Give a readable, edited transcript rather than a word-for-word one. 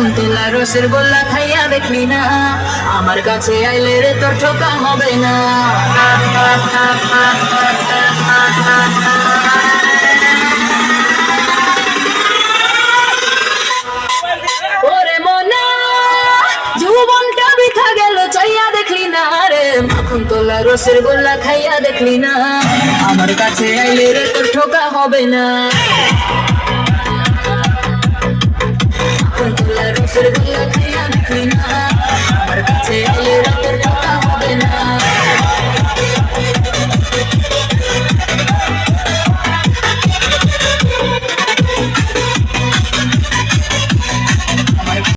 মাখন তোলা রসের গোল্লা খাইয়া দেখলি না, আমার কাছে আইলে রে তোর ঠোকা হবে না। ওরে মনা জীবনটা বৃথা গেল চাইয়া দেখলি না রে, মাখন তোলা রসের গোল্লা খাইয়া দেখলি না, আমার কাছে আইলে রে তোর ঠোকা হবে না। মাখন তোলা রসের গোল্লা খাইয়া দেখলি না।